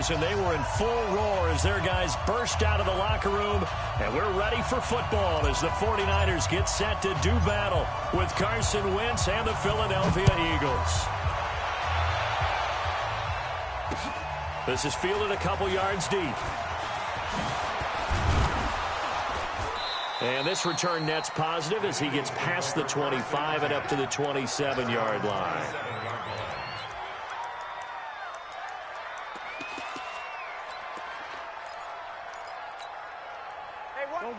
Niners, and they were in full roar as their guys burst out of the locker room. And we're ready for football as the 49ers get set to do battle with Carson Wentz and the Philadelphia Eagles. This is fielded a couple yards deep. And this return net's positive as he gets past the 25 and up to the 27-yard line.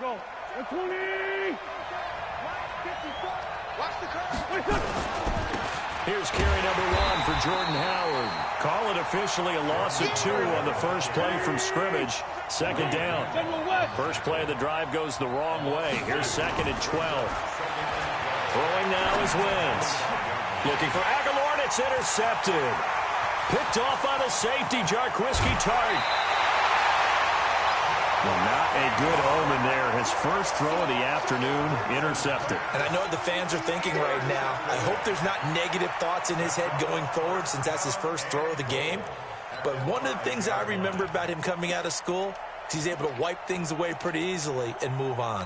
Go. 20. Watch the curve. Here's carry number 1 for Jordan Howard. Call it officially a loss of 2 on the first play from scrimmage. Second down. First play of the drive goes the wrong way. Here's 2nd and 12. Throwing now is Wentz. Looking for Aguilar, and it's intercepted. Picked off by the safety, Jarquiski Tartt. Well, not a good omen there. His first throw of the afternoon intercepted. And I know what the fans are thinking right now. I hope there's not negative thoughts in his head going forward since that's his first throw of the game. But one of the things I remember about him coming out of school is he's able to wipe things away pretty easily and move on.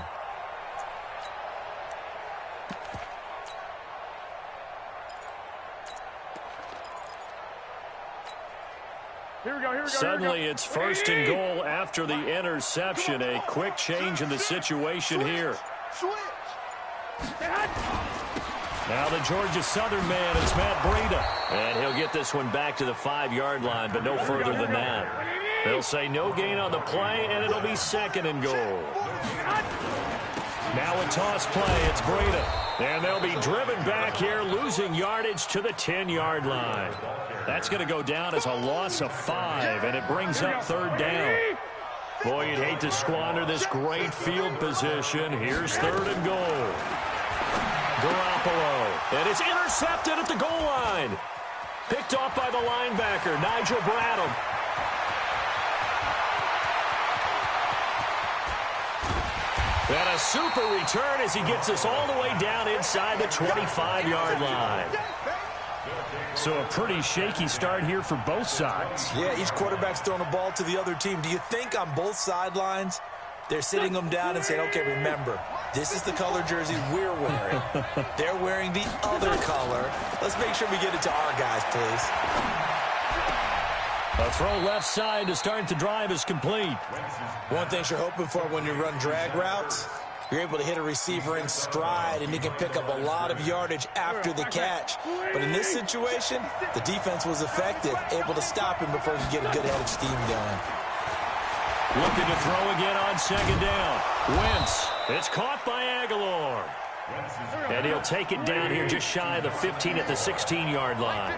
Here we go. Suddenly it's 1st and goal after the interception. A quick change in the situation here. Now the Georgia Southern man is Matt Breida. And he'll get this one back to the 5-yard line, but no further than that. They'll say no gain on the play, and it'll be 2nd and goal. Now a toss play. It's Breida. And they'll be driven back here, losing yardage to the 10-yard line. That's going to go down as a loss of 5, and it brings up 3rd down. Boy, you'd hate to squander this great field position. Here's 3rd and goal. Garoppolo. And it's intercepted at the goal line. Picked off by the linebacker, Nigel Bradham. And a super return as he gets us all the way down inside the 25-yard line. So a pretty shaky start here for both sides. Yeah, each quarterback's throwing the ball to the other team. Do you think on both sidelines they're sitting them down and saying, okay, remember, this is the color jersey we're wearing. They're wearing the other color. Let's make sure we get it to our guys, please. A throw left side to start the drive is complete. One thing you're hoping for when you run drag routes, you're able to hit a receiver in stride, and he can pick up a lot of yardage after the catch. But in this situation, the defense was effective, able to stop him before he could get a good head of steam going. Looking to throw again on 2nd down. Wentz. It's caught by Aguilar. And he'll take it down here just shy of the 15 at the 16-yard line.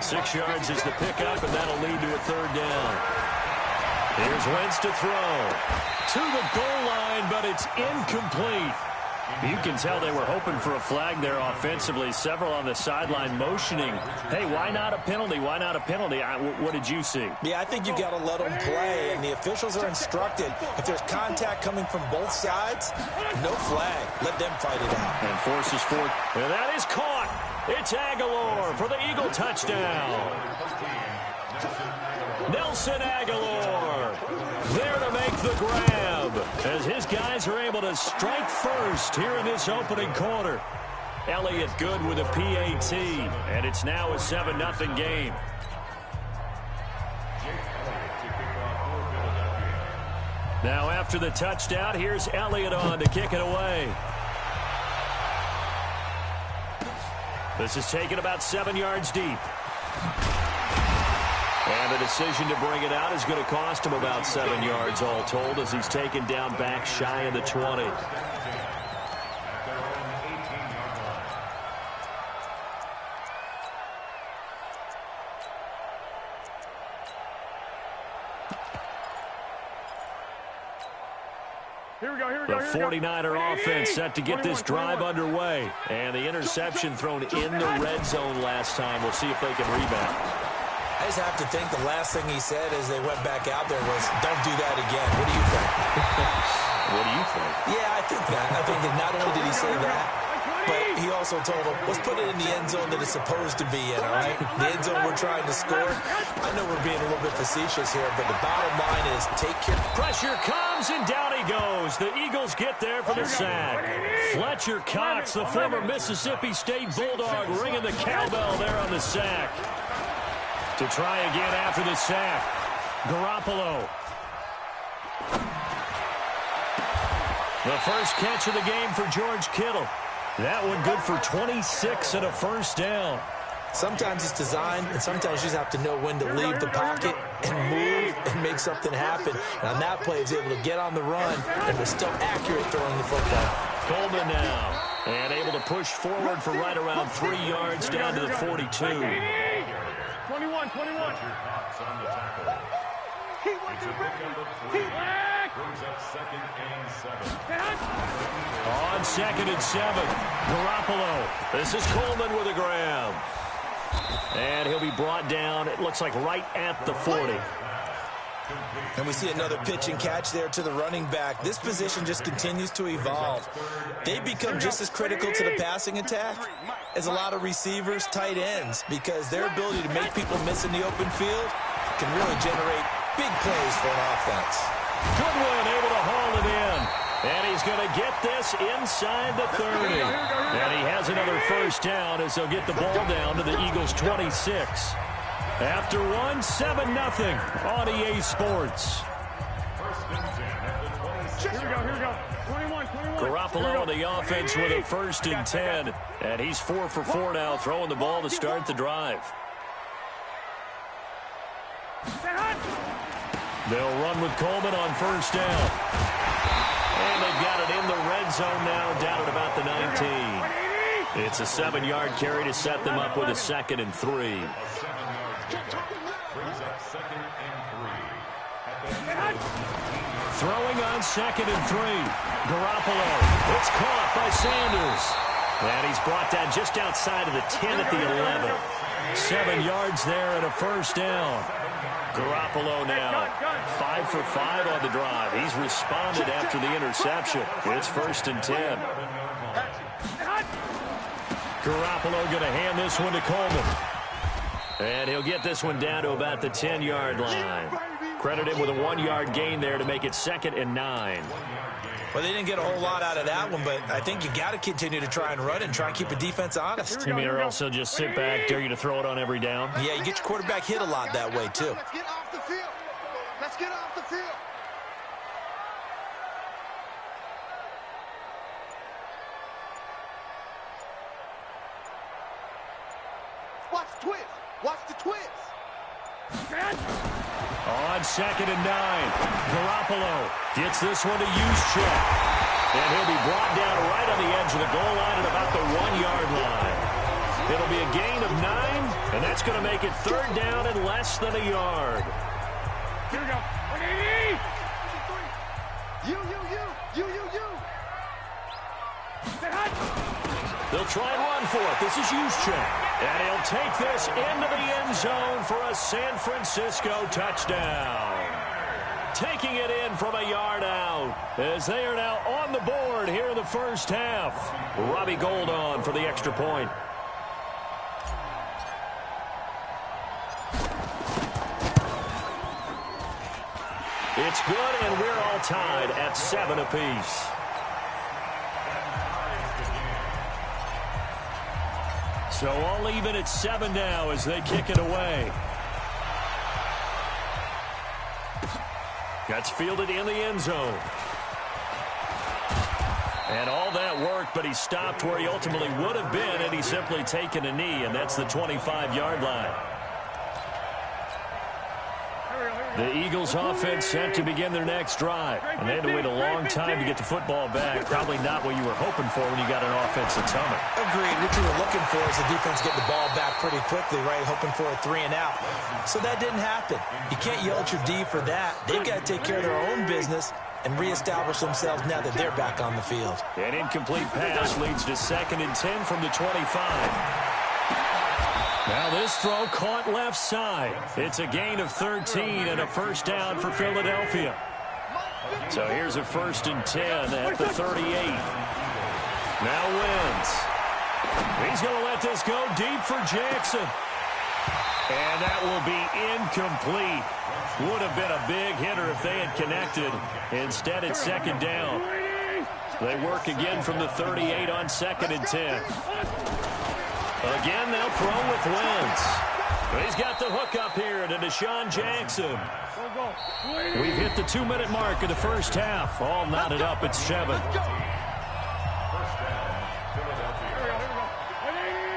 6 yards is the pickup, and that'll lead to a 3rd down. Here's Wentz to throw. To the goal line, but it's incomplete. You can tell they were hoping for a flag there offensively. Several on the sideline motioning. Hey, why not a penalty? Why not a penalty? What did you see? Yeah, I think you've got to let them play, and the officials are instructed. If there's contact coming from both sides, no flag. Let them fight it out. And forces forward. And that is caught. It's Aguilar for the Eagle touchdown. Nelson Aguilar there to make the grab as his guys are able to strike first here in this opening quarter. Elliott good with a PAT, and it's now a 7-0 game. Now after the touchdown, here's Elliott on to kick it away. This is taken about 7 yards deep. And the decision to bring it out is going to cost him about 7 yards all told as he's taken down back shy of the 20. The 49er offense set to get this drive underway. And the interception thrown in the red zone last time. We'll see if they can rebound. I just have to think the last thing he said as they went back out there was, don't do that again. What do you think? What do you think? Yeah, I think that. I think that not only did he say that, but he also told him, let's put it in the end zone that it's supposed to be in, all right? The end zone we're trying to score. I know we're being a little bit facetious here, but the bottom line is take care. Pressure comes, and down he goes. The Eagles get there for the sack. Fletcher Cox, the former Mississippi State Bulldog, ringing the cowbell there on the sack. To try again after the sack, Garoppolo. The first catch of the game for George Kittle. That one good for 26 and a first down. Sometimes it's designed, and sometimes you just have to know when to leave the pocket and move and make something happen. And on that play, he was able to get on the run and was still accurate throwing the football. Coleman now, and able to push forward for right around 3 yards down to the 42. 21. On 2nd and 7, Garoppolo. This is Coleman with a grab. And he'll be brought down, it looks like right at the 40. And we see another pitch and catch there to the running back. This position just continues to evolve. They become just as critical to the passing attack as a lot of receivers, tight ends, because their ability to make people miss in the open field can really generate big plays for an offense. Goodwin able to haul it in. And he's going to get this inside the 30. And he has another first down as they'll get the ball down to the Eagles' 26. After one, 7-0 on EA Sports. Here we go. 21. Garoppolo on the offense with a 1st and 10. And he's 4 for 4 now, throwing the ball to start the drive. They'll run with Coleman on 1st down. And they've got it in the red zone now, down at about the 19. It's a 7-yard carry to set them up with a 2nd and 3. Throwing on 2nd and 3. Garoppolo. It's caught by Sanders. And he's brought down just outside of the 10 at the 11. 7 yards there and a first down. Garoppolo now 5 for 5 on the drive. He's responded after the interception. It's 1st and 10. Garoppolo going to hand this one to Coleman. And he'll get this one down to about the 10-yard line. Credit him with a 1-yard gain there to make it 2nd and 9. Well, they didn't get a whole lot out of that one, but I think you got to continue to try and run and try and keep the defense honest. You mean or else they'll just sit back, dare you to throw it on every down? Yeah, you get your quarterback hit a lot that way, too. Let's get off the field. Let's get off the field. Watch the twist. Watch the twist. On 2nd and 9, Garoppolo gets this one to Juszczyk. And he'll be brought down right on the edge of the goal line at about the 1-yard line. It'll be a gain of 9, and that's going to make it 3rd down and less than a yard. Here we go. 180. You. They'll try and run for it. This is Juszczyk. And he'll take this into the end zone for a San Francisco touchdown. Taking it in from a yard out as they are now on the board here in the first half. Robbie Gould on for the extra point. It's good, and we're all tied at 7 apiece. So all even at 7 now as they kick it away. That's fielded in the end zone. And all that work, but he stopped where he ultimately would have been, and he's simply taken a knee, and that's the 25-yard line. The Eagles offense set to begin their next drive. And they had to wait a long time to get the football back. Probably not what you were hoping for when you got an offense that's humming. Agreed. What you were looking for is the defense get the ball back pretty quickly, right? Hoping for a 3 and out. So that didn't happen. You can't yell at your D for that. They've got to take care of their own business and reestablish themselves now that they're back on the field. An incomplete pass leads to 2nd and 10 from the 25. Now this throw caught left side. It's a gain of 13 and a first down for Philadelphia. So here's a 1st and 10 at the 38. Now Wentz. He's going to let this go deep for Jackson. And that will be incomplete. Would have been a big hitter if they had connected. Instead, it's second down. They work again from the 38 on 2nd and 10. Again, they'll throw with Wentz. He's got the hook up here to Deshaun Jackson. We've hit the 2-minute mark of the first half. All knotted up at 7.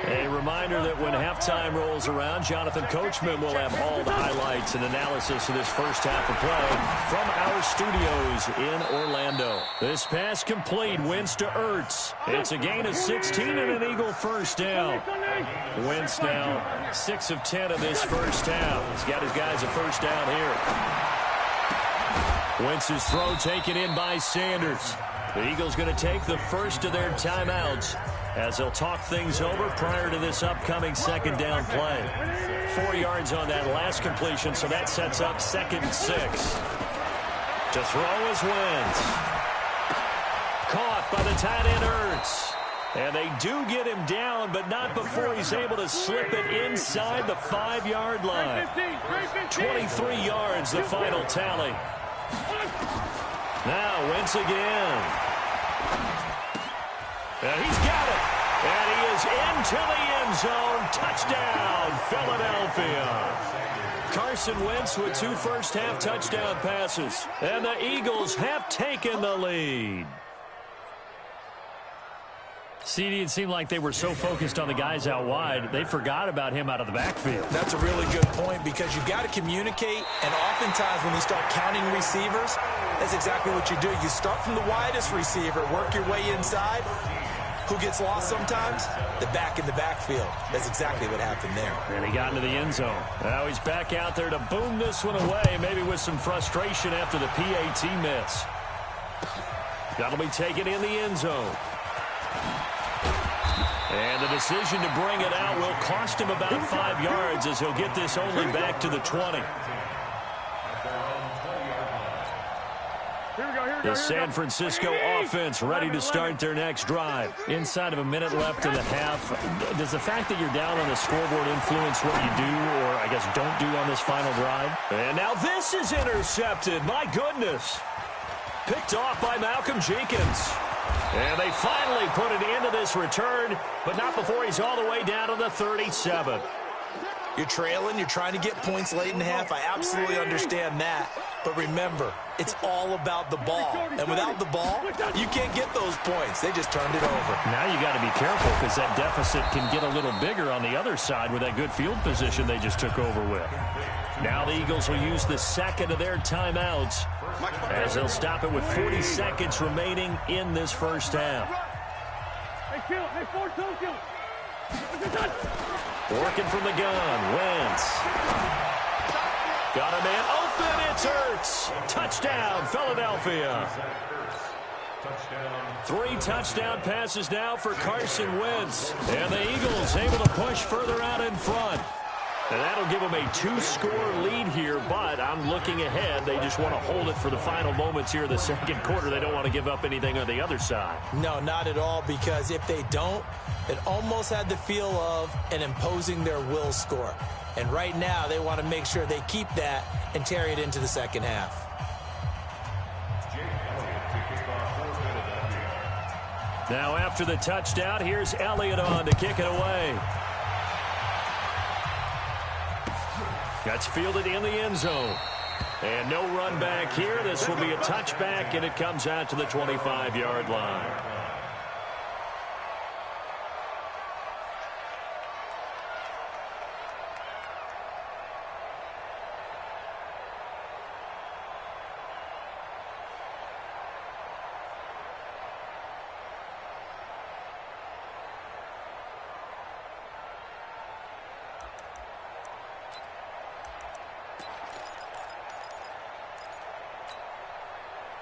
A reminder that when halftime rolls around, Jonathan Coachman will have all the highlights and analysis of this first half of play from our studios in Orlando. This pass complete. Wentz to Ertz. It's a gain of 16 and an Eagle first down. Wentz now 6 of 10 of this first half. He's got his guys a first down here. Wentz's throw taken in by Sanders. The Eagles going to take the first of their timeouts as they'll talk things over prior to this upcoming second down play. 4 yards on that last completion, so that sets up 2nd and 6. To throw is Wentz. Caught by the tight end Ertz. And they do get him down, but not before he's able to slip it inside the 5-yard line. 23 yards, the final tally. Now Wentz again. And he's got it. And he is into the end zone. Touchdown, Philadelphia. Carson Wentz with 2 first-half touchdown passes. And the Eagles have taken the lead. CD, it seemed like they were so focused on the guys out wide, they forgot about him out of the backfield. That's a really good point because you've got to communicate, and oftentimes when you start counting receivers, that's exactly what you do. You start from the widest receiver, work your way inside. Who gets lost sometimes? The back in the backfield. That's exactly what happened there. And he got into the end zone. Now he's back out there to boom this one away, maybe with some frustration after the PAT miss. That'll be taken in the end zone. And the decision to bring it out will cost him about 5 yards as he'll get this only back to the 20. The San Francisco offense ready to start their next drive. Inside of a minute left in the half. Does the fact that you're down on the scoreboard influence what you do, or I guess don't do on this final drive? And now this is intercepted. My goodness. Picked off by Malcolm Jenkins. And they finally put it into this return, but not before he's all the way down to the 37. You're trailing. You're trying to get points late in the half. I absolutely understand that. But remember, it's all about the ball. And without the ball, you can't get those points. They just turned it over. Now you got to be careful because that deficit can get a little bigger on the other side with that good field position they just took over with. Now the Eagles will use the second of their timeouts as they'll stop it with 40 seconds remaining in this first half. Working from the gun, Wentz. Got a man open, it's Ertz. Touchdown, Philadelphia. 3 touchdown passes now for Carson Wentz. And the Eagles able to push further out in front. And that'll give them a 2-score lead here, but I'm looking ahead. They just want to hold it for the final moments here in the second quarter. They don't want to give up anything on the other side. No, not at all, because if they don't, it almost had the feel of an imposing their will score. And right now, they want to make sure they keep that and carry it into the second half. Now after the touchdown, here's Elliott on to kick it away. That's fielded in the end zone. And no run back here. This will be a touchback, and it comes out to the 25-yard line.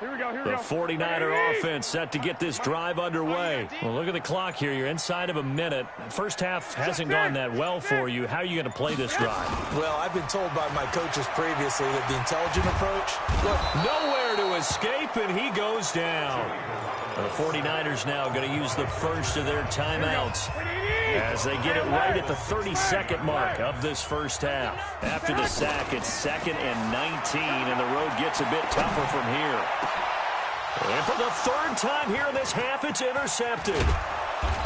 The 49er offense set to get this drive underway. Well, look at the clock here. You're inside of a minute. First half hasn't gone that well for you. How are you going to play this drive? Well, I've been told by my coaches previously that the intelligent approach, look, nowhere to escape, and he goes down. The 49ers now going to use the first of their timeouts as they get it right at the 32nd mark of this first half. After the sack, it's 2nd and 19, and the road gets a bit tougher from here. And for the third time here in this half, it's intercepted.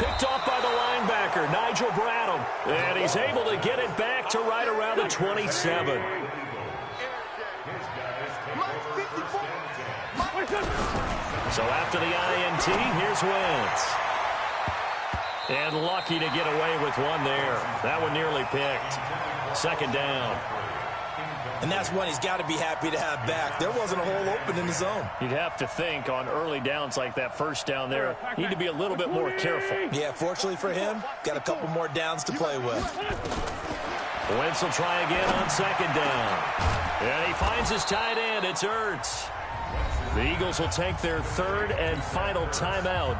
Picked off by the linebacker, Nigel Bradham. And he's able to get it back to right around the 27. So after the INT, here's Wentz. And lucky to get away with one there. That one nearly picked. 2nd down. And that's one he's got to be happy to have back. There wasn't a hole open in the zone. You'd have to think on early downs like that first down there, need to be a little bit more careful. Yeah, fortunately for him, got a couple more downs to play with. Wentz will try again on 2nd down. And he finds his tight end. It's Ertz. The Eagles will take their 3rd and final timeout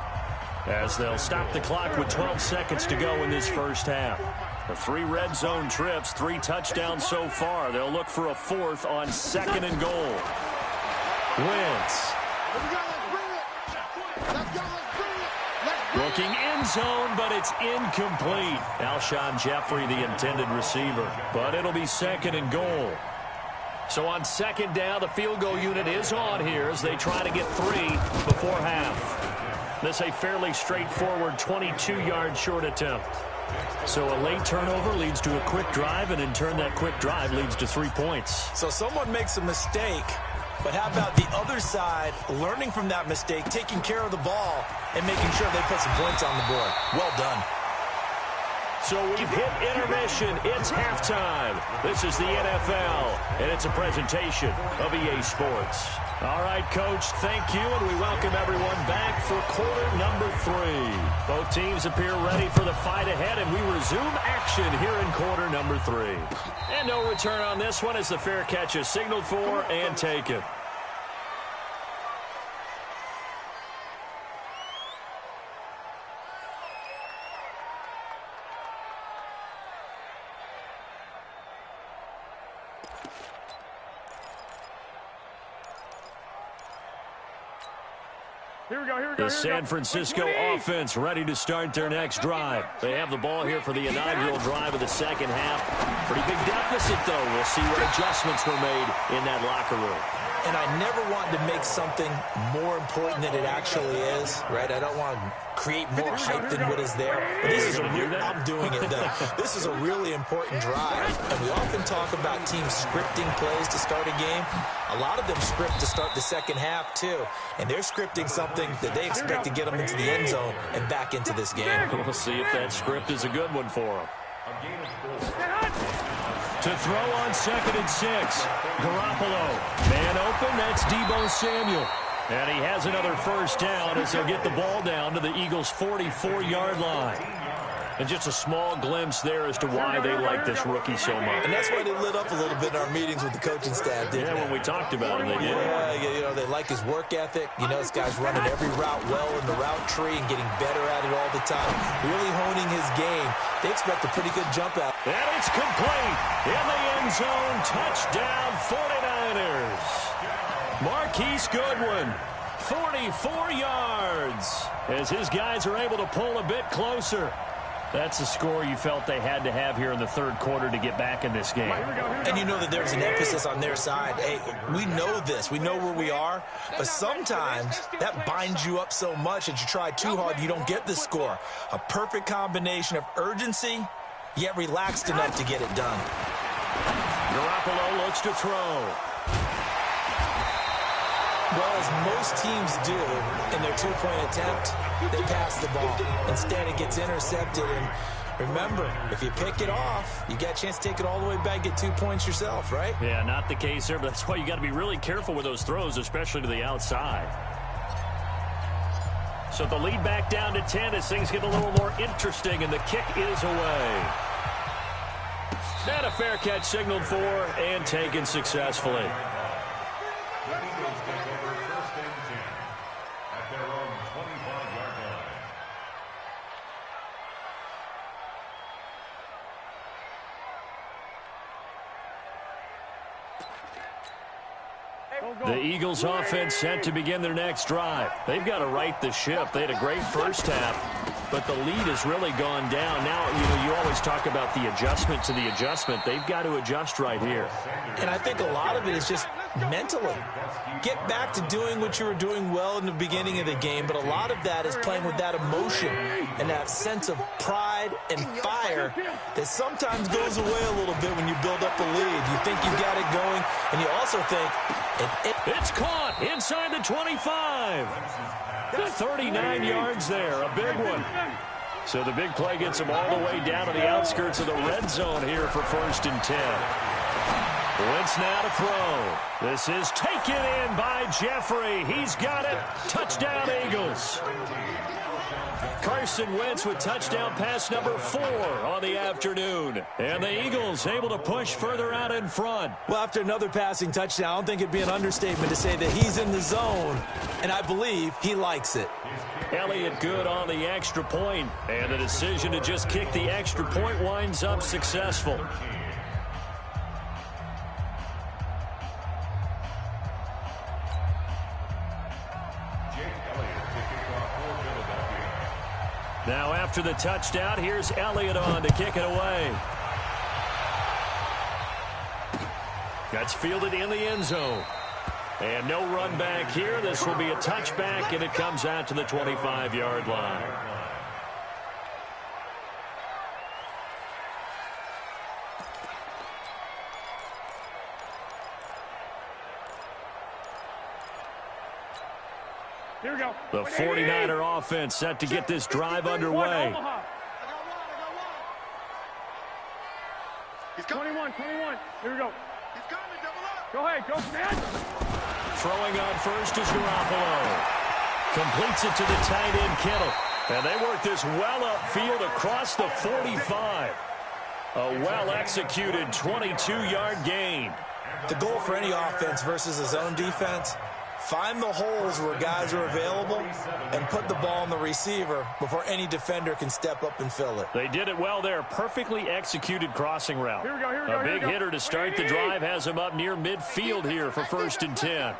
as they'll stop the clock with 12 seconds to go in this first half. The 3 red zone trips, 3 touchdowns so far. They'll look for a 4th on 2nd and goal. Wentz. Looking end zone, but it's incomplete. Alshon Jeffrey, the intended receiver. But it'll be 2nd and goal. So on 2nd down, the field goal unit is on here as they try to get 3 before half. This a fairly straightforward 22-yard short attempt. So a late turnover leads to a quick drive, and in turn that quick drive leads to 3 points. So someone makes a mistake, but how about the other side learning from that mistake, taking care of the ball, and making sure they put some points on the board? Well done. So we've hit intermission. It's halftime. This is the NFL, and it's a presentation of EA Sports. All right, Coach, thank you, and we welcome everyone back for quarter number 3. Both teams appear ready for the fight ahead, and we resume action here in quarter number 3. And no return on this one as the fair catch is signaled for and taken. The San Francisco offense ready to start their next drive. They have the ball here for the inaugural drive of the second half. Pretty big deficit, though. We'll see what adjustments were made in that locker room. And I never want to make something more important than it actually is, right? I don't want to create more hype than what is there. But this is I'm doing it, though. This is a really important drive. And we often talk about teams scripting plays to start a game. A lot of them script to start the second half, too. And they're scripting something that they expect to get them into the end zone and back into this game. We'll see if that script is a good one for them. To throw on 2nd and 6. Garoppolo. Man open, that's Deebo Samuel. And he has another first down as they'll get the ball down to the Eagles' 44-yard line. And just a small glimpse there as to why they like this rookie so much. And that's why they lit up a little bit in our meetings with the coaching staff, didn't they? When we talked about him, they did. Yeah, you know, they like his work ethic. You know, this guy's running every route well in the route tree and getting better at it all the time. Really honing his game. They expect a pretty good jump out. And it's complete. In the end zone, touchdown 49ers. Marquise Goodwin, 44 yards. As his guys are able to pull a bit closer. That's the score you felt they had to have here in the third quarter to get back in this game. And you know that there's an emphasis on their side. Hey, we know this. We know where we are. But sometimes that binds you up so much that you try too hard, you don't get the score. A perfect combination of urgency, yet relaxed enough to get it done. Garoppolo looks to throw. Well, as most teams do in their two-point attempt, they pass the ball. Instead, it gets intercepted. And remember, if you pick it off, you got a chance to take it all the way back, get 2 points yourself, right? Yeah, not the case here, but that's why you got to be really careful with those throws, especially to the outside. So the lead back down to 10 as things get a little more interesting, and the kick is away. And a fair catch signaled for and taken successfully. The Eagles take over first and 10 at their own 25-yard line. The Eagles offense set to begin their next drive. They've got to right the ship. They had a great first half, but the lead has really gone down. Now, you always talk about the adjustment to the adjustment. They've got to adjust right here. And I think a lot of it is just mentally. Get back to doing what you were doing well in the beginning of the game, but a lot of that is playing with that emotion and that sense of pride and fire that sometimes goes away a little bit when you build up a lead. You think you got it going, and you also think it's caught inside the 25. 39 yards there, a big one. So the big play gets them all the way down to the outskirts of the red zone here for first and 10. Wentz now to throw. This is taken in by Jeffrey. He's got it. Touchdown, Eagles. Carson Wentz with touchdown pass number 4 on the afternoon. And the Eagles able to push further out in front. Well, after another passing touchdown, I don't think it'd be an understatement to say that he's in the zone, and I believe he likes it. Elliott good on the extra point, and the decision to just kick the extra point winds up successful. Now after the touchdown, here's Elliott on to kick it away. That's fielded in the end zone. And no run back here. This will be a touchback, and it comes out to the 25-yard line. Here we go. The 49er offense set to get this drive underway. He's 21. Here we go. He's coming, double up. Go ahead, go, man. Throwing on first is Garoppolo. Completes it to the tight end, Kittle. And they work this well upfield across the 45. A well-executed 22-yard gain. The goal for any offense versus a zone defense, find the holes where guys are available and put the ball on the receiver before any defender can step up and fill it. They did it well there. Perfectly executed crossing route. Here we go, A big hitter to start the drive has him up near midfield here for first and 10.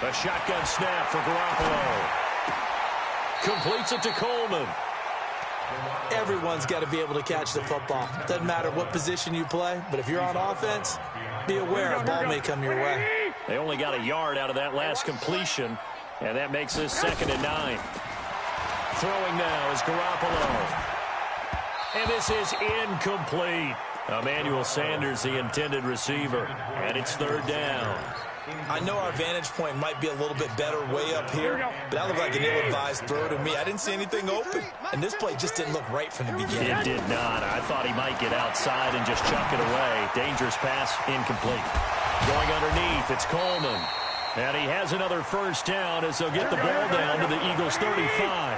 A shotgun snap for Garoppolo. Completes it to Coleman. Everyone's got to be able to catch the football. Doesn't matter what position you play, but if you're on offense, be aware a ball may come your way. They only got a yard out of that last completion, and that makes this 2nd and 9. Throwing now is Garoppolo. And this is incomplete. Emmanuel Sanders, the intended receiver, and it's 3rd down. I know our vantage point might be a little bit better way up here, but that looked like an ill-advised throw to me. I didn't see anything open, and this play just didn't look right from the beginning. It did not. I thought he might get outside and just chuck it away. Dangerous pass, incomplete. Going underneath, it's Coleman. And he has another first down as they'll get the ball down to the Eagles' 35.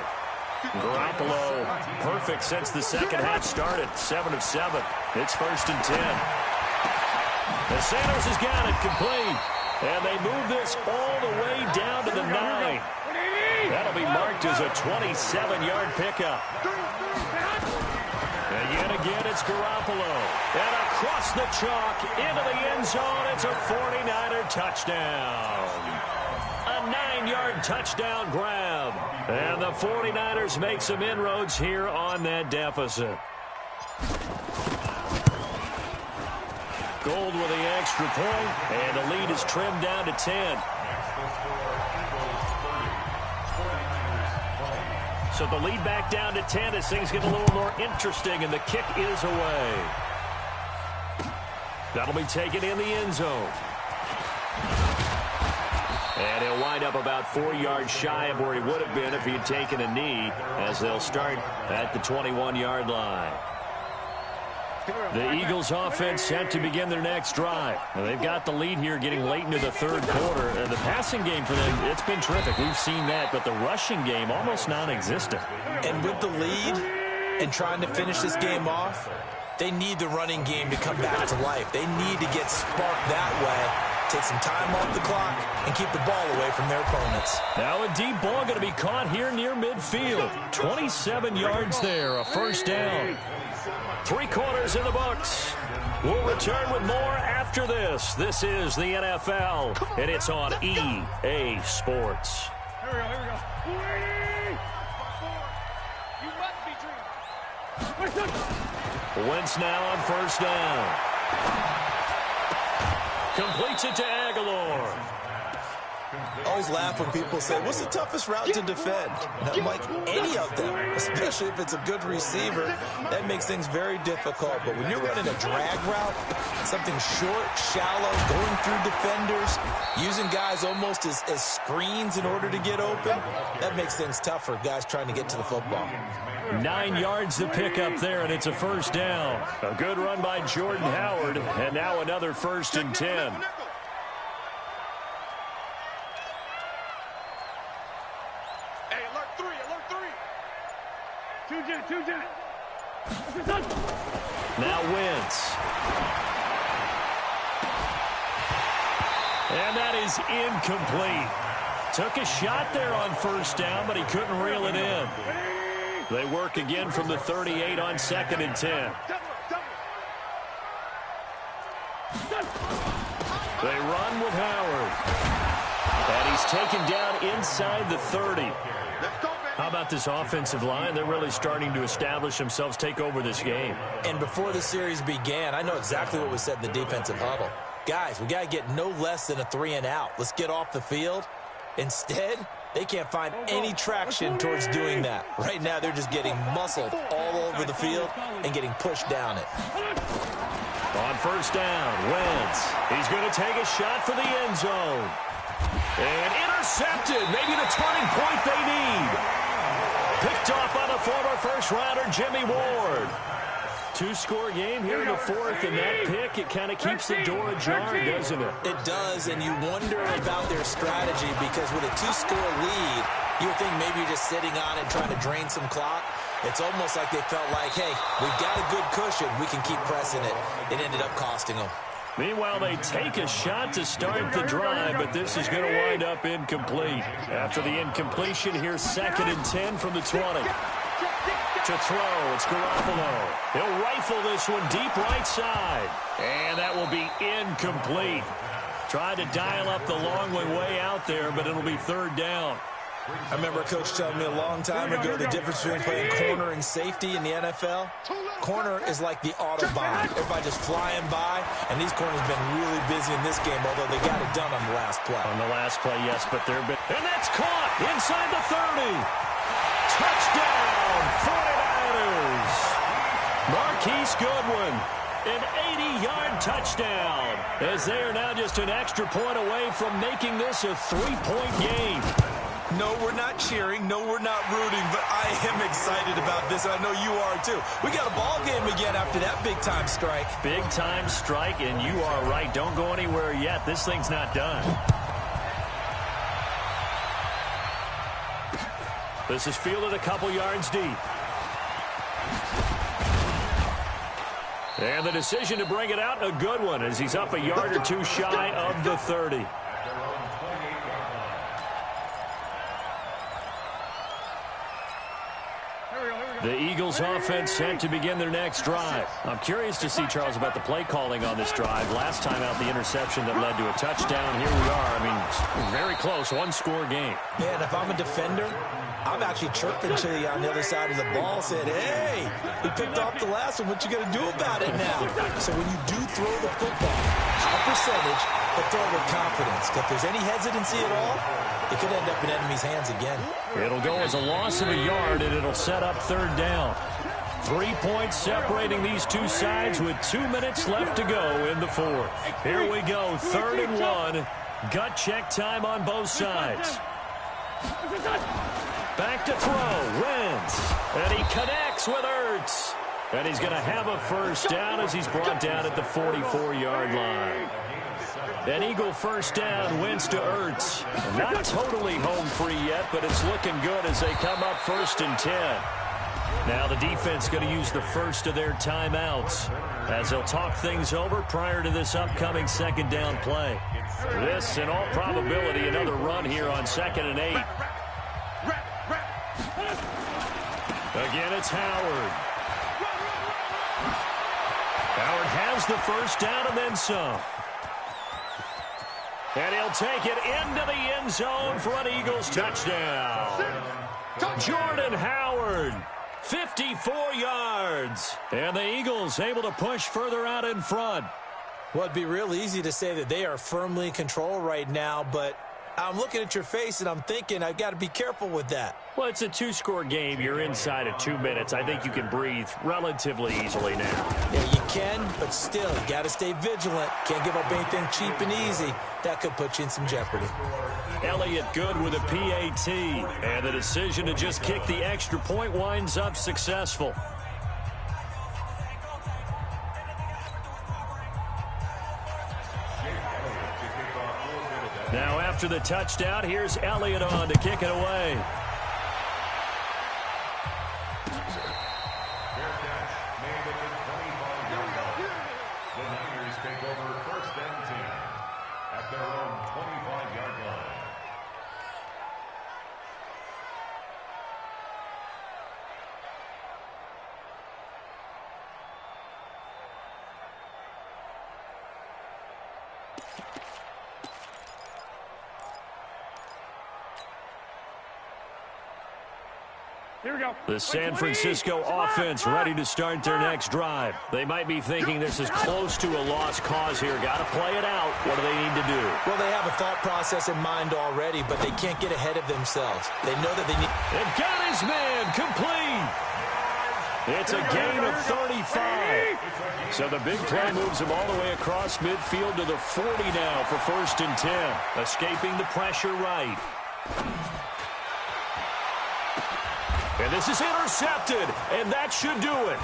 Garoppolo, perfect since the second half started. 7 of 7. It's 1st and 10. And Sanders has got it complete. And they move this all the way down to the 9. That'll be marked as a 27-yard pickup. And yet again, it's Garoppolo. And across the chalk into the end zone, it's a 49er touchdown. A 9-yard touchdown grab. And the 49ers make some inroads here on that deficit. Gold with the extra point, and the lead is trimmed down to 10. So the lead back down to 10 as things get a little more interesting, and the kick is away. That'll be taken in the end zone. And he'll wind up about 4 yards shy of where he would have been if he had taken a knee, as they'll start at the 21-yard line. The Eagles offense set to begin their next drive. Now, they've got the lead here getting late into the 3rd quarter. And the passing game for them, it's been terrific. We've seen that, but the rushing game almost non-existent. And with the lead and trying to finish this game off, They need the running game to come back to life. They need to get sparked that way, take some time off the clock, and keep the ball away from their opponents. Now a deep ball going to be caught here near midfield. 27 yards there, a first down. 3 quarters in the books. We'll return with more after this. This is the NFL, and it's on EA Sports. Here we go. You must be dreaming. Wentz now on first down. Completes it to Aguilar. I always laugh when people say, what's the toughest route to defend? And I'm like, any of them, especially if it's a good receiver. That makes things very difficult. But when you're running a drag route, something short, shallow, going through defenders, using guys almost as screens in order to get open, that makes things tough for guys trying to get to the football. 9 yards to pick up there, and it's a first down. A good run by Jordan Howard, and now another 1st and 10. Now Wentz. And that is incomplete. Took a shot there on first down, but he couldn't reel it in. They work again from the 38 on 2nd and 10. They run with Howard. And he's taken down inside the 30. How about this offensive line? They're really starting to establish themselves, take over this game. And before the series began, I know exactly what was said in the defensive huddle. Guys, we got to get no less than a 3 and out. Let's get off the field. Instead, they can't find any traction towards doing that. Right now, they're just getting muscled all over the field and getting pushed down it. On first down, Wentz. He's going to take a shot for the end zone. And intercepted. Maybe the turning point they need. Picked off by the former first-rounder, Jimmy Ward. 2-score game here in the 4th, and that pick, it kind of keeps the door ajar, doesn't it? It does, and you wonder about their strategy because with a 2-score lead, you would think maybe you're just sitting on it trying to drain some clock. It's almost like they felt like, hey, we've got a good cushion. We can keep pressing it. It ended up costing them. Meanwhile, they take a shot to start the drive, but this is going to wind up incomplete. After the incompletion, here's 2nd and 10 from the 20. To throw, it's Garoppolo. He'll rifle this one deep right side. And that will be incomplete. Tried to dial up the long way out there, but it'll be 3rd down. I remember a coach telling me a long time ago the difference between playing corner and safety in the NFL. Corner is like the Autobahn. Everybody just flying by, and these corners have been really busy in this game, although they got it done on the last play. On the last play, yes, but they're been... And that's caught inside the 30. Touchdown, 49ers. Marquise Goodwin, an 80-yard touchdown, as they are now just an extra point away from making this a 3-point game. No, we're not cheering. No, we're not rooting, but I am excited about this, and I know you are too. We got a ball game again after that big-time strike. Big-time strike, and you are right. Don't go anywhere yet. This thing's not done. This is fielded a couple yards deep. And the decision to bring it out, a good one, as he's up a yard or two shy of the 30. The Eagles offense set to begin their next drive. I'm curious to see, Charles, about the play calling on this drive. Last time out, the interception that led to a touchdown. Here we are. I mean, very close, 1-score game. Man, if I'm a defender, I'm actually chirping to you on the other side of the ball, saying, hey, we picked off the last one. What you going to do about it now? So when you do throw the football, high percentage, but throw it with confidence. If there's any hesitancy at all, it could end up in enemy's hands again. It'll go as a loss of a yard, and it'll set up 3rd down. 3 points separating these two sides with 2 minutes left to go in the 4th. Here we go, 3rd and 1. Gut check time on both sides. Back to throw, Wentz. And he connects with Ertz. And he's going to have a first down as he's brought down at the 44-yard line. An Eagle first down, Wentz to Ertz. Not totally home free yet, but it's looking good as they come up 1st and 10. Now the defense going to use the first of their timeouts as they'll talk things over prior to this upcoming second down play. This, in all probability, another run here on 2nd and 8. Again, it's Howard. Howard has the first down and then some. And he'll take it into the end zone for an Eagles touchdown. Jordan Howard. 54 yards. And the Eagles able to push further out in front. Well, it'd be real easy to say that they are firmly in control right now, but I'm looking at your face and I'm thinking I've got to be careful with that. Well, it's a 2-score game. You're inside of 2 minutes. I think you can breathe relatively easily now. Yeah, you can, but still, you got to stay vigilant. Can't give up anything cheap and easy. That could put you in some jeopardy. Elliott good with a PAT. And the decision to just kick the extra point winds up successful. Now after the touchdown, here's Elliott on to kick it away. The Niners take over 1st and 10 at their own 25-yard line. Here we go. The San Francisco offense ready to start their next drive. They might be thinking this is close to a lost cause here. Got to play it out. What do they need to do? Well, they have a thought process in mind already, but they can't get ahead of themselves. They know that they need... They've got his man complete. It's a gain of 35. So the big play moves him all the way across midfield to the 40 now for 1st and 10. Escaping the pressure right. And this is intercepted, and that should do it.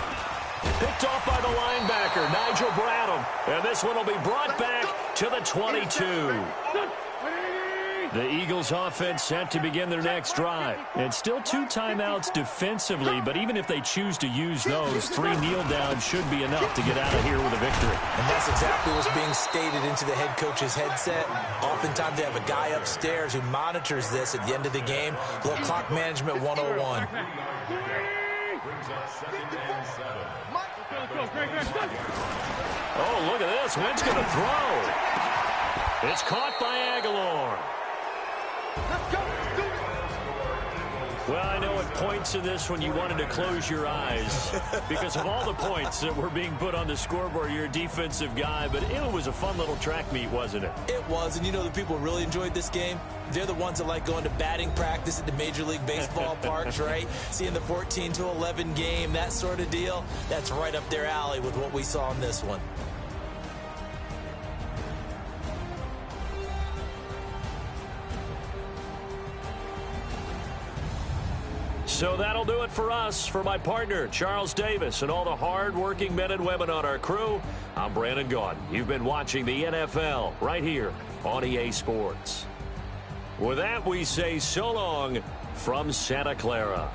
Picked off by the linebacker, Nigel Bradham. And this one will be brought back to the 22. The Eagles offense set to begin their next drive. And still 2 timeouts defensively, but even if they choose to use those, 3 kneel downs should be enough to get out of here with a victory. And that's exactly what's being stated into the head coach's headset. Oftentimes they have a guy upstairs who monitors this at the end of the game. A little clock management 101. Oh, look at this. Wentz going to throw. It's caught by Aguilar. Well, I know at points in this one you wanted to close your eyes because of all the points that were being put on the scoreboard. You're a defensive guy, but it was a fun little track meet, wasn't it? It was, and you know the people who really enjoyed this game? They're the ones that like going to batting practice at the Major League Baseball parks, right? Seeing the 14-11 game, that sort of deal. That's right up their alley with what we saw in this one. So that'll do it for us. For my partner, Charles Davis, and all the hard-working men and women on our crew, I'm Brandon Gaudin. You've been watching the NFL right here on EA Sports. With that, we say so long from Santa Clara.